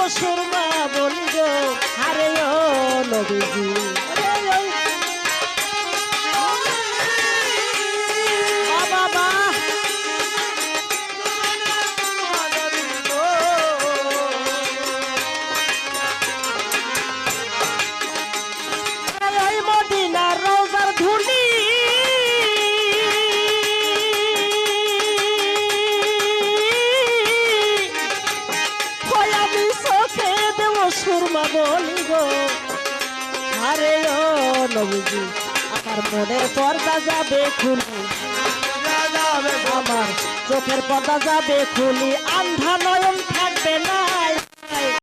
সুরমা বলি গো আরে ও নবীজি বাবা এই মদিনার রোজার ধুলি সুরমা বলি গো আরে ও নবীজি আমার মনের পর্দা যাবে খুলি আমার চোখের পর্দা যাবে খুলি আন্ধা নয়